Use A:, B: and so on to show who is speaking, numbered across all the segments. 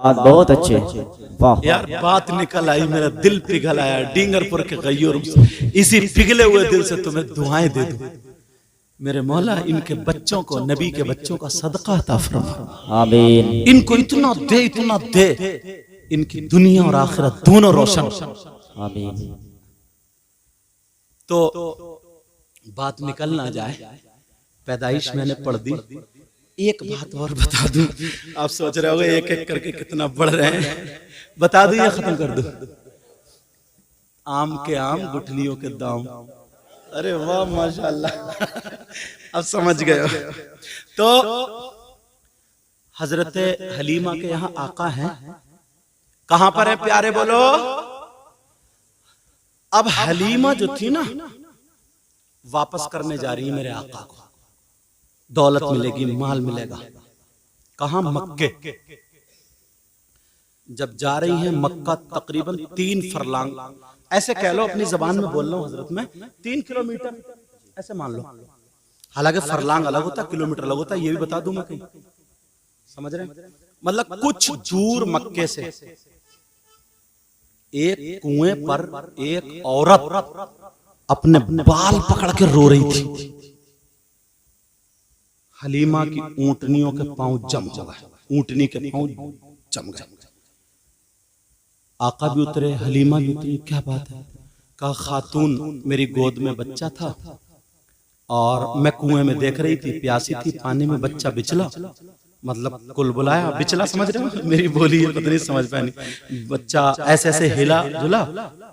A: बात बहुत अच्छे। वाह
B: यार बात निकल आई, मेरा दिल पिघल आया। डींगरपुर के गयूर, इसी पिघले हुए दिल से तुम्हें दुआएं दे दूं। मेरे मौला इनके बच्चों को, नबी के बच्चों का सदका अता फरमा।
A: आमीन।
B: इनको इतना दे, इनकी दुनिया और आखिरत दोनों रोशन।
A: आमीन।
B: तो बात निकल ना जाए, पैदाइश मैंने पढ़ दी। एक बात और बता दूं, आप सोच रहे होगे एक एक करके कितना बढ़ रहे हैं। बता दूं या खत्म कर दूं? आम के आम, गुठलियों के दाम। अरे वाह माशाल्लाह, अब समझ गए हो। तो हजरत हलीमा के यहाँ आका हैं। कहां पर है प्यारे, बोलो। अब हलीमा जो थी ना, वापस करने जा रही है मेरे आका को। दौलत मिलेगी, माल मिलेगा। कहां? मक्के। जब जा रही हैं मक्का, तकरीबन 3 फरलांग, ऐसे कह लो, अपनी जबान में बोल रहा हूं हजरत में, 3 किलोमीटर ऐसे मान लो। हालांकि फरलांग अलग होता, किलोमीटर अलग होता, ये भी बता दूं मैं कहीं, समझ रहे हैं? मतलब कुछ दूर मक्के से एक कुएं पर एक औरत अपने बाल पकड़ के रो रही थी। हलीमा की ऊंटनियों के पांव जम गए, ऊंटनी के पांव जम गए। आका भी उतरे, हलीमा भी उतरी। क्या बात है? कहा खातून, मेरी गोद में बच्चा था और मैं कुएं में देख रही थी, प्यासी थी, पानी में बच्चा बिचला, मतलब कुल बुलाया, बिचला, समझ रहे हो? मेरी बोली है, पता नहीं समझ पाए नहीं। बच्चा ऐसे ऐसे हिला जुला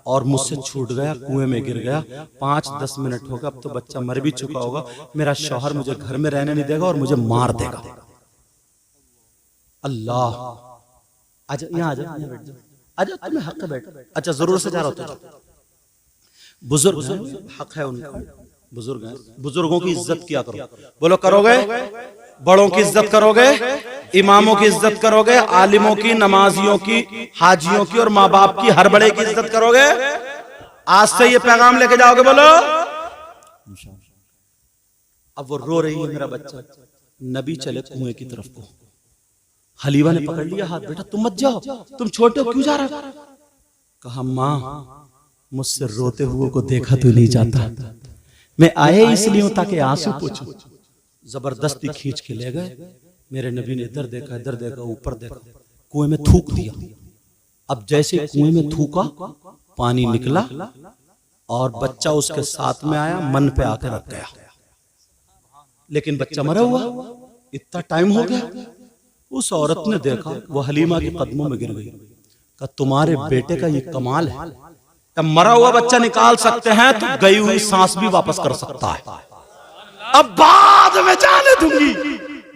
B: और मुझसे छूट गया, कुएं में गिर गया। 5-10 मिनट होगा, अब तो बच्चा मर भी चुका होगा। मेरा शौहर मुझे घर में रहने नहीं देगा और मुझे मार देगा। अल्लाह, आजा यहाँ, आजा आजा, तुम्हें हक है, बैठ। अच्छा, जरूर से जा रहा हो? बुजुर्ग हैं, हक है उनका, बुजुर्ग हैं, बुजुर्गों की इज्जत किया करो। बोलो, करोगे? बड़ों की इज्जत करोगे, इमामों की इज्जत करोगे, आलिमों की, नमाजियों की, हाजियों की और माँ बाप की, हर बड़े की इज्जत करोगे। आज से ये पैगाम लेके जाओगे, बोलो। अब वो रो रही है, मेरा बच्चा। नबी चले कुएं की तरफ को, हलीमा ने पकड़ लिया हाथ, बेटा तुम मत जाओ, तुम छोटे हो, क्यों जा रहे हो? कहा माँ, मुझसे रोते हुए को देखा तो नहीं जाता, मैं आया इसलिए ताकि आंसू पोंछूं। जबरदस्ती खींच के ले गए। मेरे नबी ने इधर देखा, इधर देखा, ऊपर देखा, कुएं में थूक दिया। अब जैसे कुएं में थूका, पानी निकला और बच्चा उसके साथ में आया, मन पे आकर रख गया। लेकिन बच्चा मरा हुआ, इतना टाइम हो गया। उस औरत ने देखा, वो हलीमा के कदमों में गिर गई। कहा तुम्हारे बेटे का ये कमाल है, जब मरा हुआ बच्चा निकाल सकते हैं तो गई हुई सांस भी वापस कर सकता है। अब बाद में जाने दूंगी,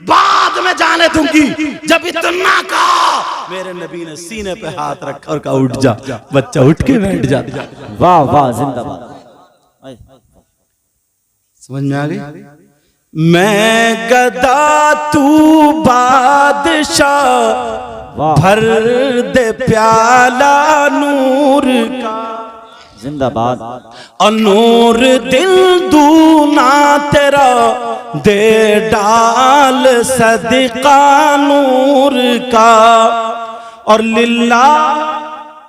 B: बाद में जाने दूंगी। जब इतना कहा, मेरे नबी ने सीने पे हाथ रखा और कहा उठ जा। बच्चा उठ के बैठ जाता।
A: वाह वाह, जिंदाबाद।
B: समझ में आ गई? मैं गदा तू बादशाह, भर दे प्याला नूर का।
A: जिंदाबाद।
B: और नूर दिल दूना तेरा, दे डाल सदका नूर का। और लिल्ला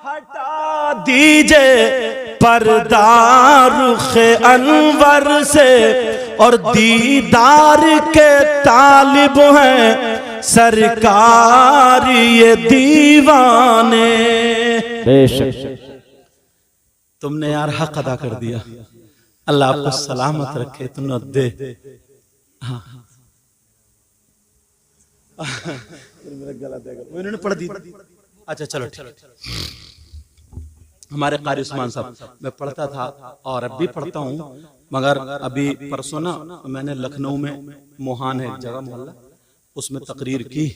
B: हटा दीजिए पर्दा रुखे अनवर से, और दीदार के तालिब हैं सरकार ये दीवाने।
A: बेशक
B: तुमने यार हक अदा कर दिया। अल्लाह आपको सलामत रखे, तुमने दे। हाँ मेरा गला देगा, वो इन्होंने पढ़ दी। अच्छा चलो ठीक। हमारे कारी उस्मान साहब, मैं पढ़ता था और अब भी पढ़ता हूँ, मगर अभी परसों ना मैंने लखनऊ में, मोहान है एक जगह, मोहल्ला, उसमें तकरीर की।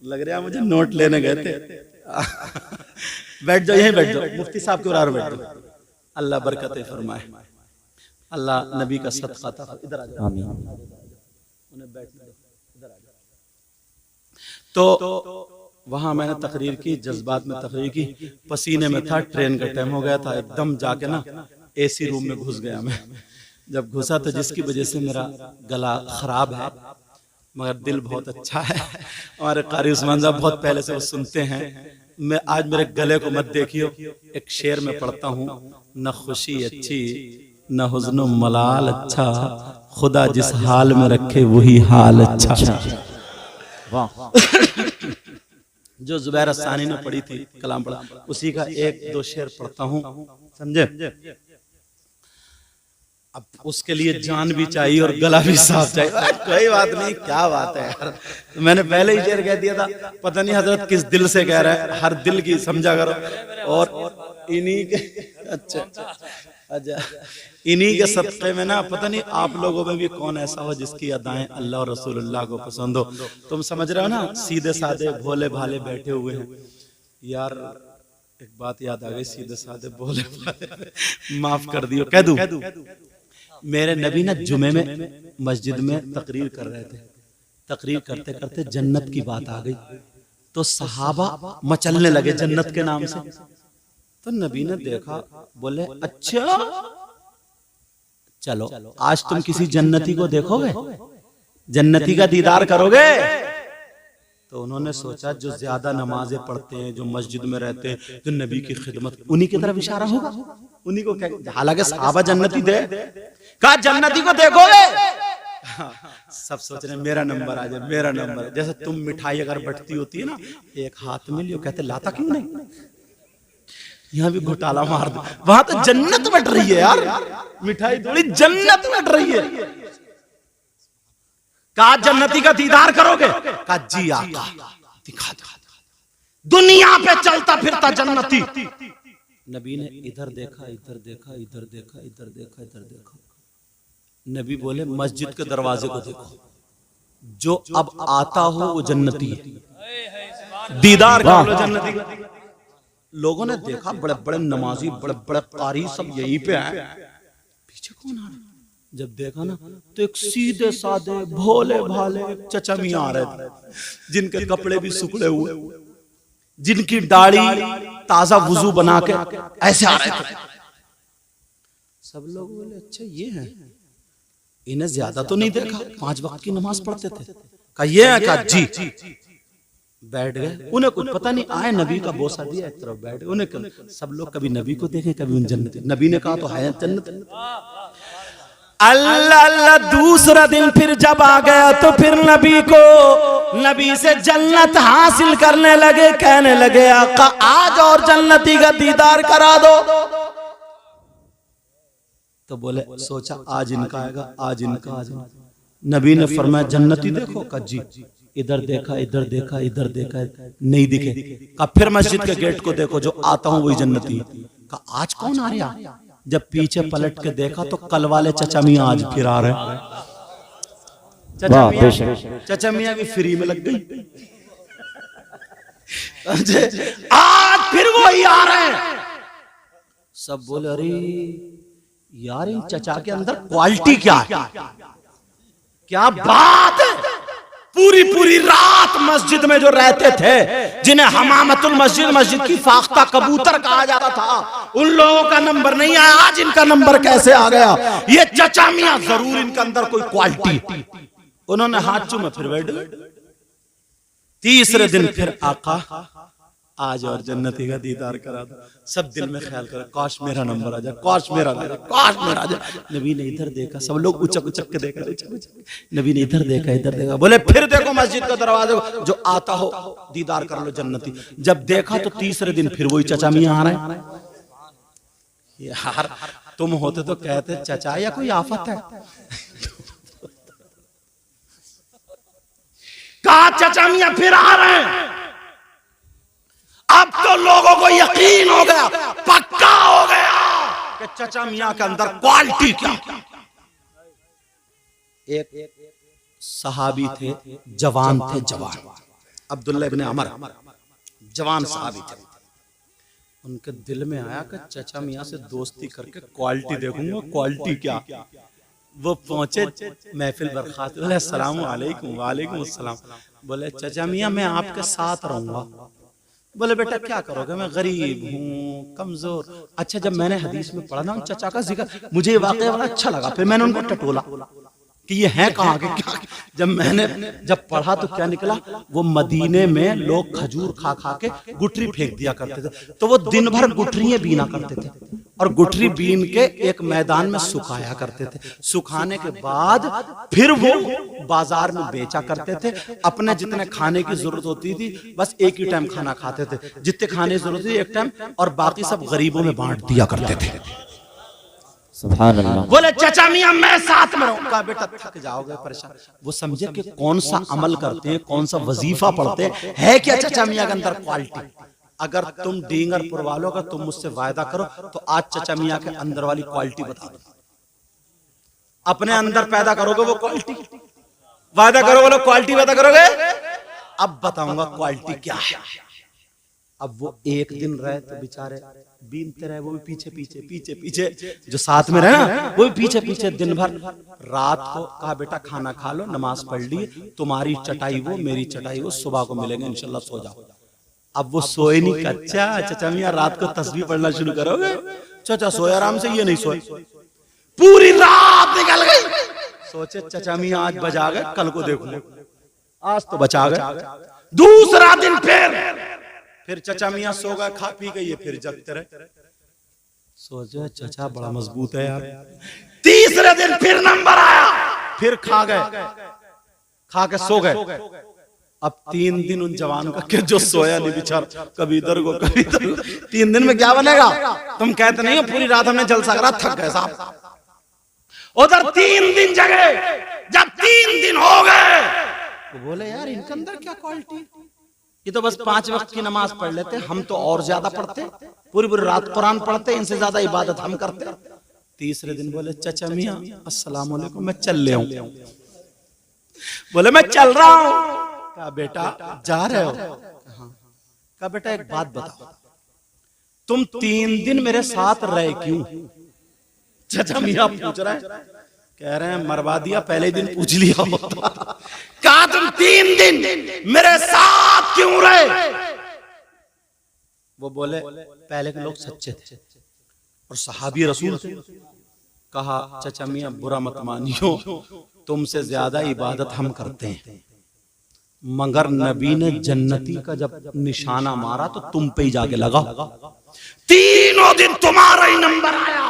B: लग रहा है मुझे नोट लेने गए थे। बैठ जाओ, यहीं बैठ जाओ, मुफ्ती साहब के बराबर बैठ जाओ। अल्लाह बरकतें फरमाए, अल्लाह नबी का सदका था। इधर आ जाओ, उन्हें बैठने दो, इधर आ जाओ। तो वहां मैंने तकरीर की, जज्बात में तकरीर की, पसीने में था, ट्रेन का टाइम हो गया था, एकदम जाके ना एसी रूम में घुस गया मैं। जब घुसा तो जिसकी वजह से मेरा गला खराब है, मगर दिल बहुत अच्छा है। हमारे कारी उस्मान साहब बहुत पहले से वो सुनते हैं। मैं आज मेरे गले को मत देखियो, एक शेर में पढ़ता हूँ। न खुशी अच्छी न हुज़्न मलाल अच्छा, खुदा जिस हाल में रखे वही हाल अच्छा।
A: वाह
B: जो जुबैर सानी ने पढ़ी थी, कलाम पढ़ा, उसी का एक दो शेर पढ़ता हूँ, समझे। अब उसके लिए जान भी चाहिए और गला भी साफ चाहिए। कोई बात नहीं, क्या बात है यार, मैंने पहले ही शेर कह दिया था। पता नहीं हजरत किस दिल से कह रहा है, हर दिल की समझा करो। और इन्हीं के अच्छा इन्हीं के सदक़े में ना, पता नहीं आप लोगों में भी कौन ऐसा हो जिसकी अदाएं अल्लाह और रसूलुल्लाह को पसंद हो। तुम समझ रहे हो ना, सीधे साधे भोले भाले बैठे हुए हैं यार। एक बात याद आ गई, सीधे साधे भोले भाले, माफ कर दियो, कह दूं। मेरे नबी ना जुमे में मस्जिद में तकरीर कर रहे थे। तकरीर करते करते जन्नत की बात आ गई, तो सहाबा मचलने लगे जन्नत के नाम से। तो नबी ने देखा, बोले अच्छा चलो आज तुम किसी जन्नती को देखोगे, जन्नती का दीदार करोगे। तो उन्होंने सोचा जो ज्यादा नमाजें पढ़ते हैं, जो मस्जिद में रहते हैं, जो नबी की खिदमत, उन्हीं की तरफ इशारा होगा, उन्हीं को क्या। हालांकि सहाबा जन्नती थे, कहा जन्नती को देखोगे। सब सोच रहे मेरा नंबर आ जाए, मेरा नंबर। जैसे तुम मिठाई अगर बंटती होती है ना, एक हाथ में लियो, कहते लाता क्यों नहीं, यहाँ भी घोटाला मार दो। वहां तो जन्नत बट रही है यार, मिठाई थोड़ी जन्नत बट रही है। कहा जन्नती का दीदार करोगे, कहा जी आका दिखा दो, दुनिया पे चलता फिरता जन्नती। नबी ने इधर देखा, इधर देखा, इधर देखा, इधर देखा, इधर देखा। नबी बोले मस्जिद के दरवाजे को देखो, जो अब आता हो वो जन्नती है, दीदार कर लो जन्नती का। लोगों ने देखा, बड़े बड़े नमाजी, बड़े बड़े कारी सब यहीं पे आए, पीछे कौन आ रहा है। जब देखा ना, तो एक सीधे साधे भोले भाले चचा मियां आ रहे थे, जिनके कपड़े भी सुखड़े हुए, जिनकी दाढ़ी ताजा वुजू बना के ऐसे आ रहे थे। सब लोग बोले अच्छा ये है, इन्हें ज्यादा तो नहीं देखा, 5 वक्त की नमाज पढ़ते थे। कहा ये है, कहा जी। बैठ गए, उन्हें कुछ पता नहीं, आए नबी का बोसा दिया, एक तरफ बैठ गए। उन्हें सब लोग कभी नबी को देखे, कभी उन जन्नत। नबी ने कहा तो है जन्नत। अल्लाह अल्लाह, दूसरा दिन फिर जब आ गया तो फिर नबी से जन्नत हासिल करने लगे। कहने लगे आका आज और जन्नती का दीदार करा दो। तो बोले सोचा आज इनका आएगा, आज इनका, आज इनका। नबी ने फरमाया जन्नती देखो, का जी। इधर देखा, इधर देखा, इधर देखा, नहीं दिखे। का फिर मस्जिद के गेट को देखो, जो आता हूं वही जन्नती। का आज कौन आ रहा। जब पीछे पलट के देखा तो कल वाले चचा मियां आज फिर आ रहे। चचा मियां भी फ्री में लग गई, आज फिर वही आ रहे हैं। सब बोले अरे यार इन चचा के अंदर क्वालिटी क्या है, क्या बात है। पूरी पूरी रात मस्जिद में जो रहते थे, जिन्हें हमामतुल मस्जिद, मस्जिद की फाख्ता कबूतर कहा जाता था, उन लोगों का नंबर नहीं आया। आज इनका नंबर कैसे आ गया। ये चचा मियां जरूर इनके अंदर कोई क्वालिटी। उन्होंने हाथ चूमे, फिर बैठ गए। तीसरे दिन फिर आका आज और जन्नती का दीदार करा दो। सब दिल में ख्याल करा, काश मेरा नंबर आ जाए, काश मेरा आ जाए, काश मेरा आ जाए। नबी ने इधर देखा, सब लोग उचक उचक के देख रहे। नबी ने इधर देखा, इधर देखा। बोले फिर देखो मस्जिद का दरवाजा, जो आता हो दीदार कर लो जन्नती। जब देखा तो तीसरे दिन फिर वही चचा मियां आ रहे हैं। यार तुम होते तो कहते चचा या कोई आफत है। कहा चचा मियां फिर आ रहे हैं। अब तो लोगों को यकीन हो गया, पक्का हो गया कि चचा मियां के अंदर क्वालिटी क्या। एक सहाबी थे, जवान थे, जवान अब्दुल्लाह इब्ने अमर, जवान सहाबी थे। उनके दिल में आया कि चचा मियां से दोस्ती करके क्वालिटी देखूंगा, क्वालिटी क्या। वो पहुंचे महफिल बरखास्त, बोले अस्सलाम वालेकुम। वालेकुम अस्सलाम। बोले चचा मियां मैं आपके साथ रहूंगा। बोले बेटा क्या करोगे, मैं गरीब हूँ, कमजोर। अच्छा जब मैंने हदीस में पढ़ा ना उन चचा का जिक्र, मुझे ये वाकया बड़ा अच्छा लगा। फिर मैंने उनको टटोला, कि ये है कहाँ के क्या। जब मैंने पढ़ा तो क्या निकला, वो मदीने में लोग खजूर खा खा के गुठरी फेंक दिया करते थे, तो वो दिन भर गुठरियां बीना करते थे और गुठरी बीन के एक मैदान में सुखाया करते थे। सुखाने के बाद फिर वो बाजार में बेचा करते थे। अपने जितने खाने की जरूरत होती थी बस एक ही टाइम खाना खाते थे, जितने खाने की जरूरत थी एक टाइम, और बाकी सब गरीबों में बांट दिया करते थे।
A: सुभान अल्लाह।
B: बोले चाचा मियां मैं साथ में रहूं। कहा बेटा थक जाओगे, परेशान। वो समझे कि कौन सा अमल करते हैं, कौन सा वजीफा पढ़ते हैं, है क्या चाचा मियां के अंदर क्वालिटी। अगर तुम डींगरपुर वालों का तुम मुझसे वायदा करो तो आज चाचा मियां के अंदर वाली क्वालिटी बता दो। अपने अंदर पैदा करोगे वो क्वालिटी, वायदा करो बोलो क्वालिटी पैदा करोगे। अब बताऊंगा क्वालिटी क्या है। अब वो एक दिन रहे तो बेचारे बीनते रहे, वो भी पीछे पीछे पीछे पीछे, जो साथ में रहे ना वो भी पीछे पीछे दिन भर। रात को कहा बेटा खाना खा लो, नमाज पढ़ ली, तुम्हारी चटाई वो मेरी चटाई वो, सुबह को मिलेंगे इंशाल्लाह, सो जाओ। अब वो सोए नहीं। कच्चा चाचा मियां रात को तस्बीह पढ़ना शुरू करोगे। चाचा सोए आराम से, ये नहीं सोए, पूरी रात निकल गई। सोचे चाचा मियां आज बजा गए, कल को देखो, आज तो बचा गए। दूसरा दिन फिर चाचा मियां सो गए, खा पी गई, फिर जगते रहे। सोचे चाचा बड़ा मजबूत है यार। तीसरे दिन फिर नंबर आया, फिर खा गए, खा के सो गए। अब 3 दिन उन जवान का के जो सोया नहीं बेचारा, कभी इधर को कभी इधर को, 3 दिन में क्या बनेगा। तुम कहते नहीं हो पूरी रात हमने जलसा करा, थक गए साहब। उधर 3 दिन जगे। जब 3 दिन हो गए तो बोले यार इनके अंदर क्या क्वालिटी, ये तो बस 5 वक्त की नमाज पढ़ लेते, हम तो और ज्यादा पढ़ते, पूरी पूरी रात कुरान पढ़ते, इनसे ज्यादा इबादत हम करते। तीसरे दिन बोले चाचा मियां अस्सलाम वालेकुम, मैं चल ले हूं। बोले मैं चल रहा हूं। कहा बेटा जा रहे हो। कहा बेटा एक बात बताओ, तुम 3 दिन मेरे साथ रहे क्यों। चाचा मियां पूछ रहे हैं, कह रहे हैं मरवा दिया, पहले दिन पूछ लिया होता। कहा तुम 3 दिन मेरे साथ क्यों रहे। वो बोले पहले के लोग सच्चे थे और सहाबी रसूल थे। कहा चाचा मियां बुरा मत मानियो, तुमसे ज्यादा इबादत हम करते हैं, मगर नबी ने जन्नती का जब निशाना मारा तो तुम पे ही जाके लगा। 3 दिन तुम्हारा ही नंबर आया।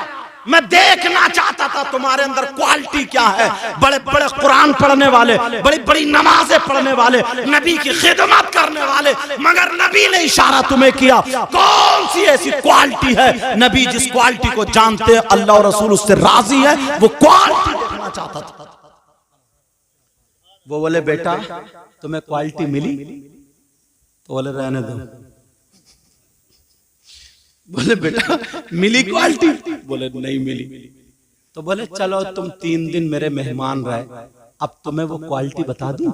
B: मैं देखना चाहता था तुम्हारे अंदर क्वालिटी क्या है। बड़े बड़े कुरान पढ़ने वाले, बड़ी बड़ी नमाजें पढ़ने वाले, नबी की खिदमत करने वाले, मगर नबी ने इशारा तुम्हें किया। कौन सी ऐसी क्वालिटी है, नबी जिस क्वालिटी को जानते हैं अल्लाह और रसूल उससे राजी है, वो क्वालिटी देखना चाहता था। वो बोले बेटा तुम्हें क्वालिटी मिली। तो बोले रहने दो। बोले बेटा मिली क्वालिटी। बोले नहीं मिली। तो बोले चलो तुम 3 दिन मेरे मेहमान रहे, अब तुम्हें वो क्वालिटी बता दूं।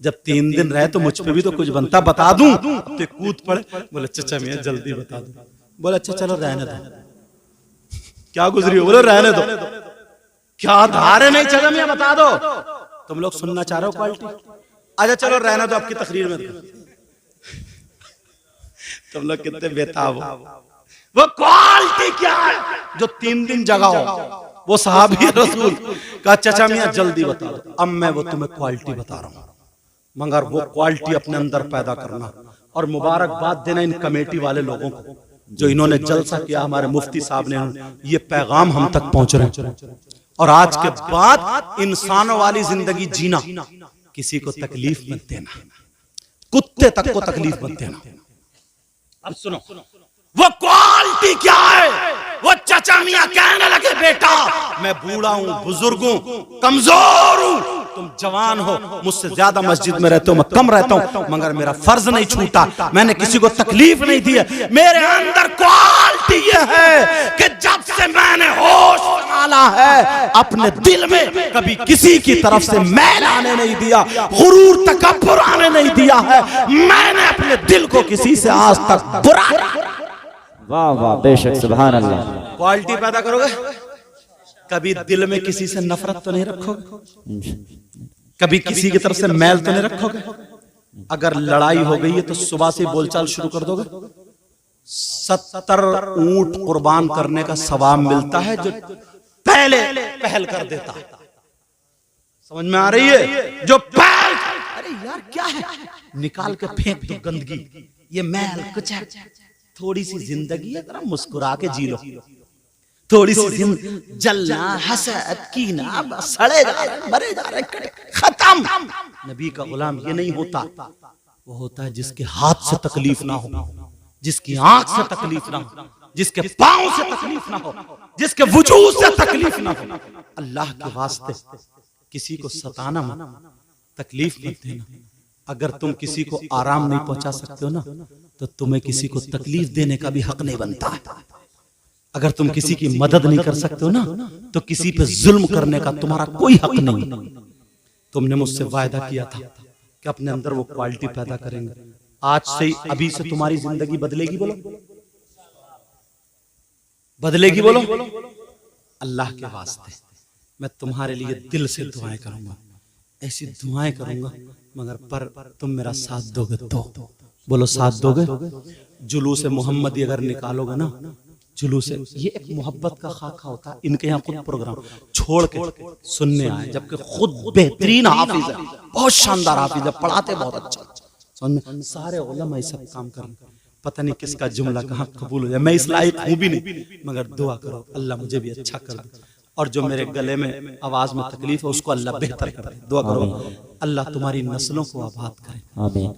B: जब 3 दिन रहे तो मुझ पे भी तो कुछ बनता, बता दूं। तो कूद पड़े। बोले चाचा मियां जल्दी बता दो। बोले अच्छा चलो रहने दो। क्या गुजरी हो। बोले रहने दो। क्या धारे नहीं चाचा मियां बता दो। तुम लोग सुनना चाह रहे हो क्वालिटी। अच्छा चलो रहने दो, आपकी तकरीर में तुम लोग कितने बेताब हो। वो क्वालिटी क्या है जो 3 दिन जगा हो। वो सहाबी रसूल का चाचा मियां जल्दी बता दो। अब मैं वो तुम्हें क्वालिटी बता रहा हूं, मगर वो क्वालिटी अपने अंदर पैदा करना। और मुबारकबाद देना इन कमेटी वाले लोगों को जो इन्होंने जलसा किया। हमारे मुफ्ती साहब ने ये पैगाम हम तक पहुंच रहे हैं। और आज के बाद इंसानों वाली जिंदगी जीना, किसी को तकलीफ मत देना, कुत्ते तक को तकलीफ मत देना। अब सुनो वो क्वालिटी क्या है। वो चाचा मियां कहने लगे बेटा मैं बूढ़ा हूं, बुजुर्ग हूं, कमजोर हूं, तुम जवान हो, मुझसे ज्यादा मस्जिद में रहते हो, मैं कम रहता हूं, मगर मेरा फर्ज नहीं छूटा, मैंने किसी को तकलीफ नहीं दी है। मेरे अंदर क्वालिटी ये है कि जब से मैंने होश संभाला है अपने दिल में कभी किसी की तरफ से मैल आने नहीं दिया, गुरूर तकब्बुर आने नहीं दिया है। मैंने अपने दिल को किसी से आज तक बुरा।
A: वाह वाह बेशक सुभान अल्लाह।
B: क्वालिटी पैदा करोगे, कभी दिल में किसी से नफरत तो नहीं रखोगे, कभी किसी की तरफ से मैल तो नहीं रखोगे। अगर लड़ाई हो गई है तो सुबह से बोलचाल शुरू कर दोगे। 70 ऊंट कुर्बान करने का सवाब मिलता है जो पहले पहल कर देता। समझ में आ रही है? जो पैर, अरे यार क्या है, निकाल के फेंक दो गंदगी, ये मैल कुछ है। थोड़ी सी जिंदगी है, जरा मुस्कुरा के जी लो। थोड़ी सी जलना, हसद, कीना, बस सड़े जा रहे, मरे जा रहे, खत्म। नबी का गुलाम ये नहीं होता, वो होता है जिसके हाथ से तकलीफ ना हो, जिसकी आंख से तकलीफ ना हो, जिसके पांव से तकलीफ ना हो, जिसके वजूद से तकलीफ ना हो। अल्लाह के वास्ते किसी को सताना मत, तकलीफ मत देना। अगर तुम किसी को आराम नहीं पहुंचा सकते हो ना, तो तुम्हें किसी को तकलीफ देने का भी हक नहीं बनता है। अगर तुम किसी की मदद नहीं कर सकते हो ना, तो किसी पे जुल्म करने का तुम्हारा कोई हक नहीं। तुमने मुझसे वायदा किया था कि अपने अंदर वो क्वालिटी पैदा करेंगे। आज से, अभी से तुम्हारी जिंदगी बदलेगी। बोलो बदलेगी, बोलो। अल्लाह के वास्ते मैं तुम्हारे लिए दिल से दुआएं करूंगा, ऐसी दुआएं करूंगा, मगर पर तुम मेरा साथ दोगे तो। बोलो साथ दोगे। जुलूस मोहम्मदी अगर निकालोगे ना, जुलूस, ये एक मोहब्बत का खाका होता है। इनके यहाँ खुद प्रोग्राम छोड़ के सुनने आए, जबकि खुद बेहतरीन हाफिज है, बहुत शानदार हाफिज है, पढ़ाते बहुत अच्छा। समझ में? सारे उलमा सब काम कर, पता नहीं किसका जुमला कहाँ कबूल हो जाए। मैं इस लायक हूँ भी नहीं, मगर दुआ करो अल्लाह मुझे भी अच्छा कर दे, और जो मेरे गले में आवाज में तकलीफ है उसको अल्लाह बेहतर कर दे। दुआ करो अल्लाह तुम्हारी नस्लों को आबाद करे,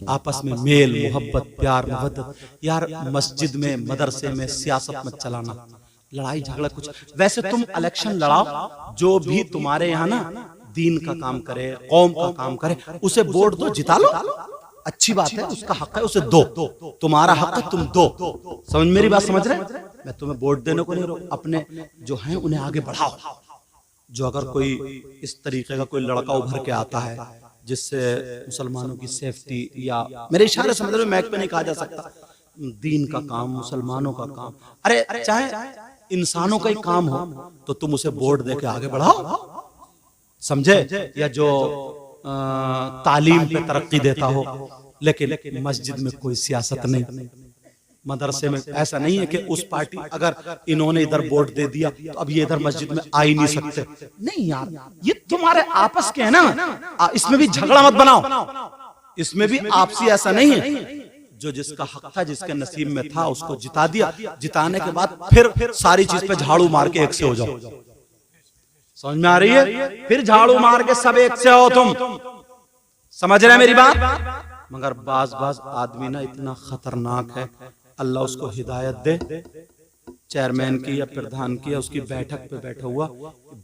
B: आपस में मेल मोहब्बत प्यार मोहब्बत। यार मस्जिद में, मदरसे में सियासत मत चलाना, लड़ाई झगड़ा कुछ। वैसे तुम इलेक्शन लड़ाओ, जो भी तुम्हारे यहाँ ना दीन का काम करे, कौम का काम करे, उसे वोट दो, जिता लो, अच्छी बात है, उसका हक है, उसे दो, तुम्हारा हक है, तुम दो। समझ, मेरी बात समझ रहे? मैं तुम्हें वोट देने को नहीं रोक, अपने जो हैं उन्हें आगे बढ़ाओ। जो अगर कोई इस तरीके का कोई लड़का उभर के आता है जिससे मुसलमानों की सेफ्टी, या मेरे इशारे समझ रहे, मैक पे नहीं कहा जा सकता, दीन का काम, मुसलमानों का काम, अरे चाहे इंसानों का ही काम हो, तो तुम उसे वोट दे के आगे बढ़ाओ। समझे? या जो तालीम पे तरक्की देता हो, लेकिन मस्जिद में कोई सियासत नहीं, मदरसे में ऐसा नहीं है कि उस पार्टी, अगर इन्होंने इधर वोट दे दिया तो अब ये इधर मस्जिद में आ ही नहीं सकते। नहीं यार, ये तुम्हारे आपस के है ना, इसमें भी झगड़ा मत बनाओ, इसमें भी आपसी ऐसा नहीं है। जो जिसका हक था, जिसके नसीब में था, उसको जिता दिया, जिताने के बाद फिर सारी चीज पे झाड़ू मार के एक से हो जाओ। समझ में आ रही है? फिर झाड़ू मार के सब एक से हो तुम। समझ रहे हैं मेरी बात? मगर बाज आदमी ना इतना खतरनाक है, अल्लाह उसको हिदायत दे, चेयरमैन की या प्रधान की या उसकी बैठक पे बैठा हुआ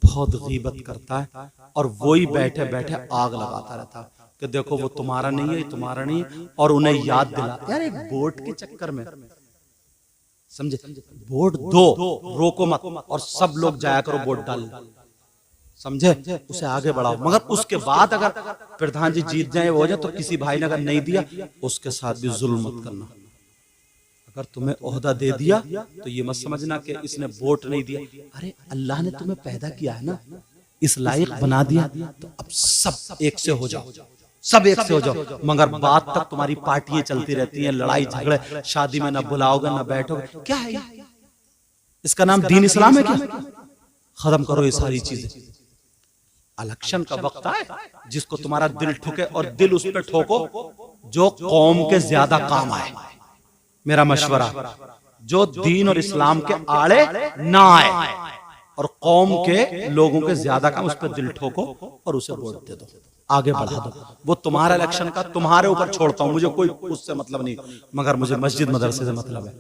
B: बहुत गीबत करता है, और वही बैठे बैठे आग लगाता रहता है कि देखो वो तुम्हारा नहीं है, तुम्हारा नहीं है, और उन्हें याद दिला। यार एक वोट के चक्कर में, समझे, वोट दो, रोको मत, और सब लोग जाया करो वोट डाल, समझे, उसे आगे बढ़ाओ। मगर उसके बाद अगर प्रधान जी जीत जाए, वो हो जाए, तो किसी भाई ने अगर नहीं दिया, उसके साथ भी जुल्म मत करना। अगर तुम्हें ओहदा दे दिया तो ये मत समझना कि इसने वोट नहीं दिया। अरे अल्लाह ने तुम्हें पैदा किया है ना, इस लायक बना दिया, तो अब सब एक से हो जाओ, सब एक से हो जाओ। मगर बात तक तुम्हारी पार्टियां चलती रहती हैं, लड़ाई झगड़े, शादी में ना बुलाओगे ना बैठोगे, क्या है इसका नाम दीन इस्लाम है क्या? खत्म करो ये सारी चीजें। इलेक्शन का वक्त आए, जिसको तुम्हारा दिल ठुके, और दिल उस पर ठोको जो कौम के ज्यादा काम आए। मेरा मशवरा, जो दीन और इस्लाम के आड़े ना आए, और कौम के लोगों के ज्यादा काम, उस पर दिल ठोको और उसे वोट दे दो, आगे बढ़ा दो। वो तुम्हारा इलेक्शन का तुम्हारे ऊपर छोड़ता हूं, मुझे कोई उससे मतलब नहीं, मगर मुझे मस्जिद मदरसे से मतलब है।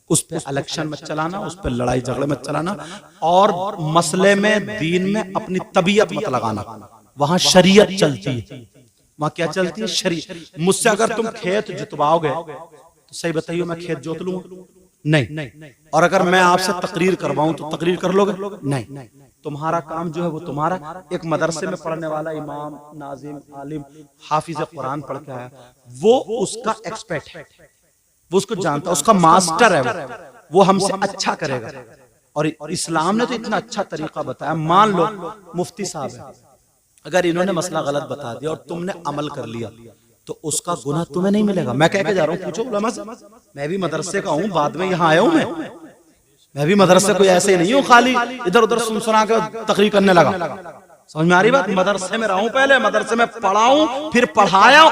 B: उस पे इलेक्शन मत चलाना, उस पे लड़ाई झगड़े मत चलाना, और मसले में दीन में अपनी तबीयत मत लगाना। वहां शरीयत चलती है, वहां क्या चलती है? शरीयत। मुझसे अगर तुम खेत जुतवाओगे तो सही बताइए, मैं खेत जोत लूंगा? नहीं। और अगर मैं आपसे तकरीर करवाऊं तो तकरीर कर लोगे? नहीं। तुम्हारा काम जो है वो तुम्हारा, एक मदरसे में पढ़ने वाला इमाम, नाजिम, आलिम, हाफिज कुरान पढ़ के आया, वो उसका एक्सपर्ट है, वो उसको जानता है, उसका मास्टर है, वो हमसे अच्छा करेगा। और इस्लाम ने तो इतना अच्छा तरीका बताया। मान लो मुफ्ती साहब है, अगर इन्होंने मसला गलत बता दिया और तुमने अमल कर लिया, तो उसका गुनाह तुम्हें नहीं मिलेगा। मैं कह के जा रहा हूँ, पूछो उलमा से, मैं भी मदरसे का हूँ, बाद में यहाँ आया हूँ, मैं भी मदरसे कोई ऐसे ही नहीं हूँ खाली इधर उधर सुना के तकरीर करने लगा। समझ में आ रही बात? मदरसे में रहा हूं, पहले मदरसे में पढ़ा हूं, फिर पढ़ाया।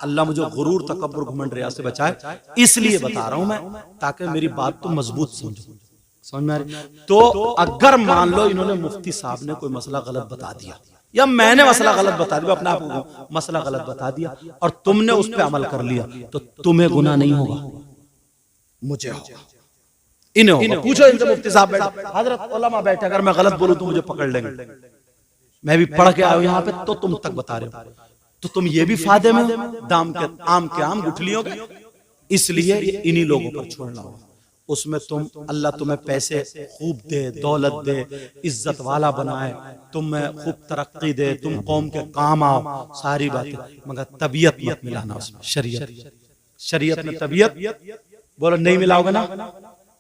B: अल्लाह मुझे गुरूर, तकब्बुर, घमंड, रिया से बचाए, इसलिए बता रहा हूं मैं, ताकि मेरी बात तो मजबूत समझो। समझ में आ रही? तो अगर मान लो इन्होंने मुफ्ती साहब ने कोई मसला गलत बता दिया, या मैंने मसला गलत बता दिया, अपने आप को मसला गलत बता दिया, और तुमने उस पर अमल कर लिया, तो तुम्हें गुनाह नहीं होगा, मुझे होगा, इन्हें होगा। पूछो इनसे, मुफ्ती साहब बैठे, हजरत उलमा बैठे, अगर मैं गलत बोलूं तो मुझे पकड़ लेंगे। मैं भी पढ़ के आया हूं यहाँ पे, तो तुम तक बता रहे हो, तो तुम ये भी फायदे में, दाम के आम गुठलियों के, इसलिए इन्हीं लोगों पर छोड़ना होगा। उसमें तुम, अल्लाह तुम्हें पैसे खूब दे, दौलत दे, इज्जत वाला बनाए, तुम्हें खूब तरक्की दे, तुम कौम के काम आओ, सारी बातें, मगर तबीयत मत मिलाना उसमें। शरीयत में तबीयत बोलो नहीं मिलाओगे ना,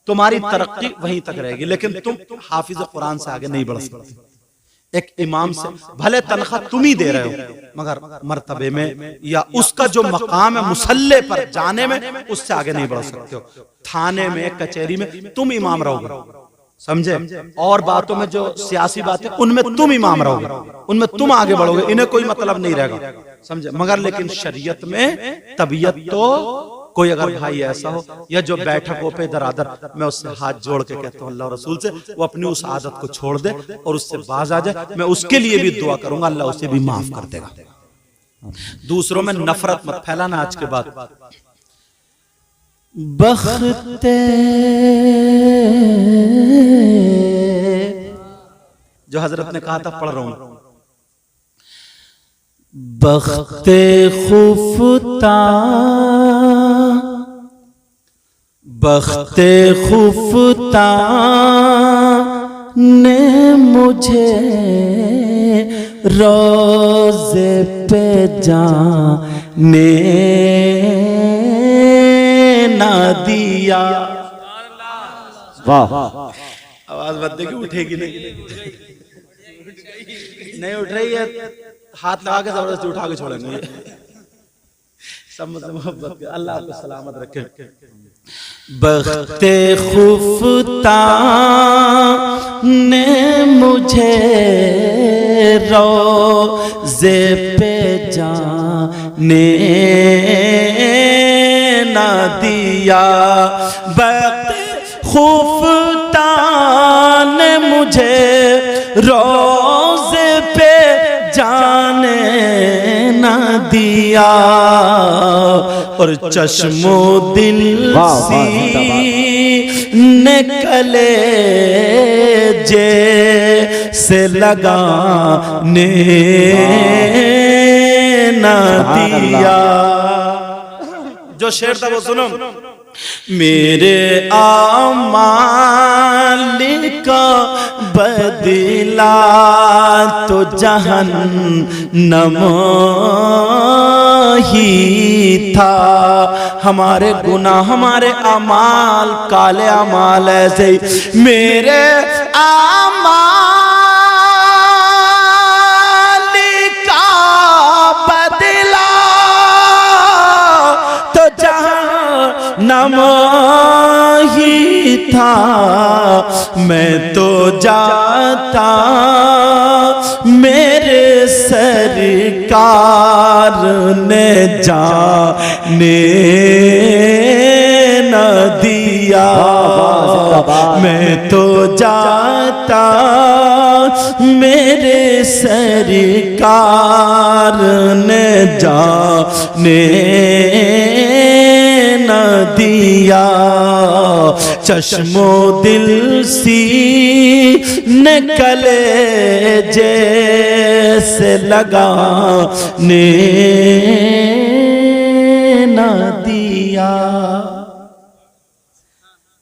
B: तुम्हारी तरक्की वहीं तक रहेगी, लेकिन तुम हाफिज कुरान से आगे नहीं बढ़ सकते। एक इमाम से भले तनख्वाह तुम ही दे रहे हो, मगर मर्तबे में या उसका जो मकाम है मुसल्ले पर जाने में, उससे आगे नहीं बढ़ सकते हो। थाने में, कचहरी में तुम इमाम रहोगे, समझे? और बातों में जो सियासी बातें, उनमें तुम इमाम रहोगे, उनमें तुम आगे बढ़ोगे, इन्हें कोई मतलब नहीं रहेगा, समझे? मगर लेकिन शरीयत में तबीयत तो, कोई अगर भाई ऐसा हो, या जो बैठकों पे दरादर, मैं उससे हाथ जोड़ के कहता हूँ अल्लाह रसूल से, वो अपनी उस आदत को छोड़ दे और उससे बाज आ जाए, मैं उसके लिए भी दुआ करूंगा, अल्लाह उसे भी माफ कर देगा। दूसरों में नफरत मत फैलाना। आज के बाद बख्ते जो हजरत ने कहा था, पढ़ रहा हूं, बख्ते खुफता, बख्ते खुफता ने मुझे रोज़े पे जाने ना दिया।
A: वाह,
B: आवाज बंदे की उठेगी नहीं, नहीं उठ रही है, हाथ लगा के जबरदस्ती उठा के छोड़ेंगे। सब मुझसे मोहब्बत, अल्लाह आपको सलामत रखे। बख्ते खुफता ने मुझे रोज़े पे जाने ना दिया, बख्ते खुफता ने मुझे रोज़े पे जाने ना दिया, और चश्मो दिल सी निकले जैसे लगाने ना दिया। जो शेर था वो सुनो, मेरे आमाल का बदला तो जहन्नम ही था। हमारे गुनाह, हमारे अमाल, काले अमाल ऐसे ही, मेरे अमाल का बदला तो जहन्नम ही था। मैं तो जाता मेरे सरकार ने जाने न दिया, मैं तो जाता मेरे सरकार ने जाने न दिया। चश्मो दिल सी निकले जैसे लगाने न दिया।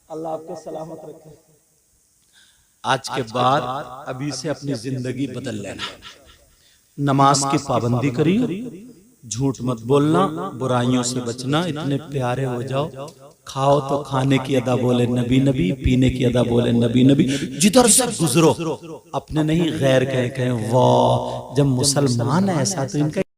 B: अल्लाह आपको सलामत रखे। आज के बाद अभी से अपनी जिंदगी बदल लेना। नमाज की पाबंदी करिए, झूठ मत बोलना, बुराइयों से बचना, इतने प्यारे हो जाओ। खाओ तो खाने की अदा बोले नबी नबी, पीने की अदा बोले नबी नबी। जिधर से गुजरो अपने नहीं गैर कहे वाह, जब मुसलमान है ऐसा तो इनका